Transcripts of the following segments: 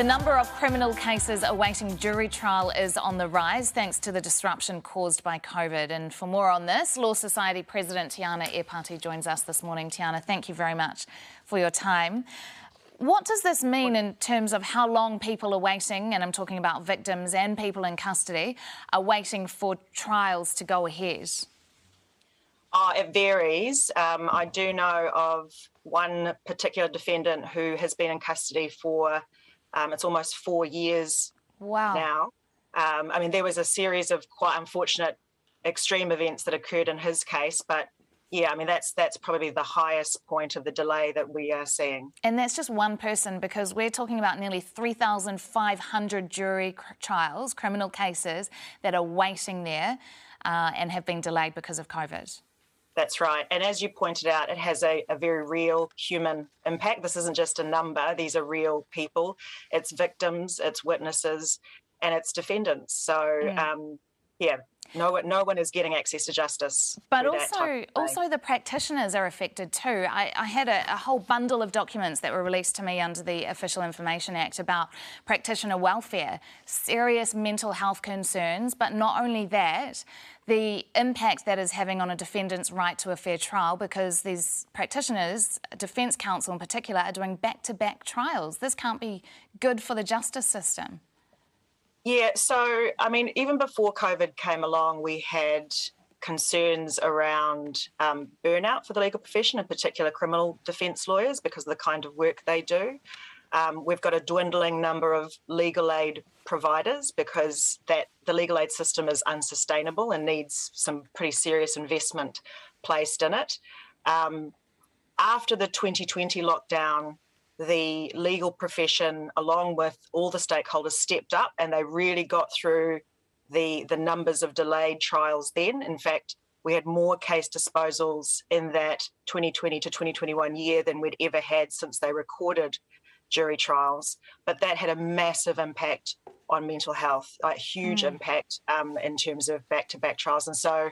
The number of criminal cases awaiting jury trial is on the rise thanks to the disruption caused by COVID. And for more on this, Law Society President Tiana Epati joins us this morning. Tiana, thank you very much for your time. What does this mean in terms of how long people are waiting, and I'm talking about victims and people in custody, are waiting for trials to go ahead? It varies. I do know of one particular defendant who has been in custody for it's almost 4 years now. There was a series of quite unfortunate extreme events that occurred in his case, but yeah, that's probably the highest point of the delay that we are seeing. And that's just one person, because we're talking about nearly 3,500 jury trials, criminal cases that are waiting there and have been delayed because of COVID. That's right. And as you pointed out, it has a very real human impact. This isn't just a number. These are real people. It's victims, it's witnesses, and it's defendants. So, no one is getting access to justice. But also the practitioners are affected too. I had a whole bundle of documents that were released to me under the Official Information Act about practitioner welfare, serious mental health concerns, but not only that, the impact that is having on a defendant's right to a fair trial, because these practitioners, defence counsel in particular, are doing back-to-back trials. This can't be good for the justice system. Yeah, so, even before COVID came along, we had concerns around burnout for the legal profession, in particular criminal defence lawyers, because of the kind of work they do. We've got a dwindling number of legal aid providers because the legal aid system is unsustainable and needs some pretty serious investment placed in it. After the 2020 lockdown, the legal profession, along with all the stakeholders, stepped up and they really got through the numbers of delayed trials then. In fact, we had more case disposals in that 2020 to 2021 year than we'd ever had since they recorded jury trials. But that had a massive impact on mental health, a huge impact in terms of back-to-back trials. And so,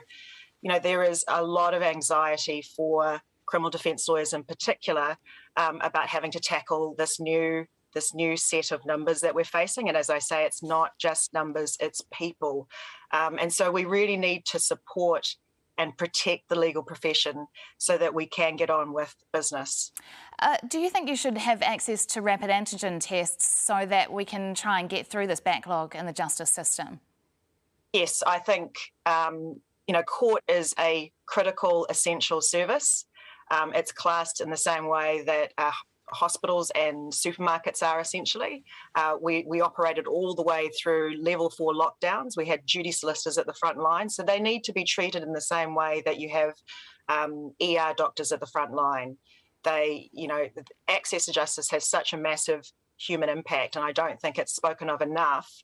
there is a lot of anxiety for criminal defence lawyers in particular about having to tackle this new set of numbers that we're facing. And as I say, it's not just numbers, it's people. And so we really need to support and protect the legal profession so that we can get on with business. Do you think you should have access to rapid antigen tests so that we can try and get through this backlog in the justice system? Yes, I think, court is a critical, essential service. It's classed in the same way that hospitals and supermarkets are essentially. We operated all the way through level 4 lockdowns. We had duty solicitors at the front line, so they need to be treated in the same way that you have ER doctors at the front line. Access to justice has such a massive human impact, and I don't think it's spoken of enough,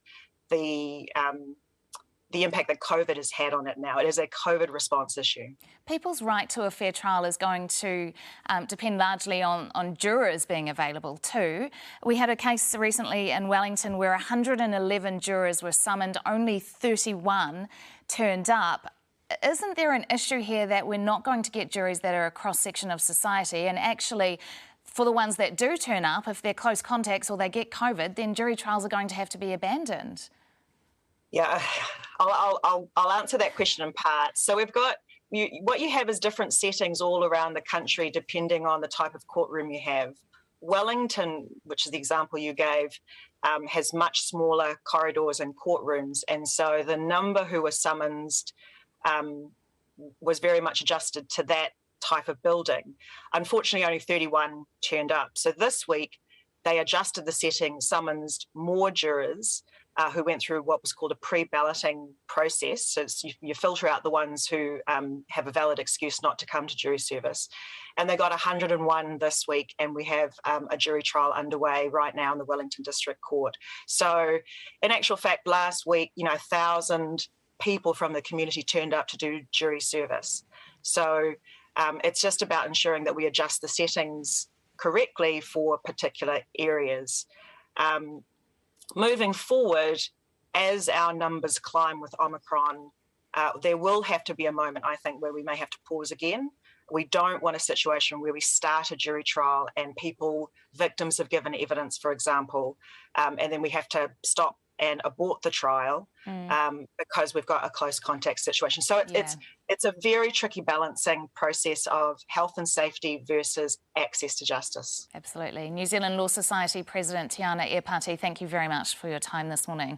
the impact that COVID has had on it now. It is a COVID response issue. People's right to a fair trial is going to depend largely on jurors being available too. We had a case recently in Wellington where 111 jurors were summoned, only 31 turned up. Isn't there an issue here that we're not going to get juries that are a cross-section of society, and actually for the ones that do turn up, if they're close contacts or they get COVID, then jury trials are going to have to be abandoned? Yeah, I'll answer that question in parts. So we've got, what you have is different settings all around the country depending on the type of courtroom you have. Wellington, which is the example you gave, has much smaller corridors and courtrooms, and so the number who were summoned was very much adjusted to that type of building. Unfortunately, only 31 turned up. So this week, they adjusted the setting, summoned more jurors, who went through what was called a pre-balloting process. So you filter out the ones who have a valid excuse not to come to jury service. And they got 101 this week, and we have a jury trial underway right now in the Wellington District Court. So in actual fact, last week, 1,000 people from the community turned up to do jury service. So it's just about ensuring that we adjust the settings correctly for particular areas. Moving forward, as our numbers climb with Omicron, there will have to be a moment, I think, where we may have to pause again. We don't want a situation where we start a jury trial and victims have given evidence, for example, and then we have to stop and abort the trial because we've got a close contact situation. So it's a very tricky balancing process of health and safety versus access to justice. Absolutely. New Zealand Law Society President Tiana Epati, thank you very much for your time this morning.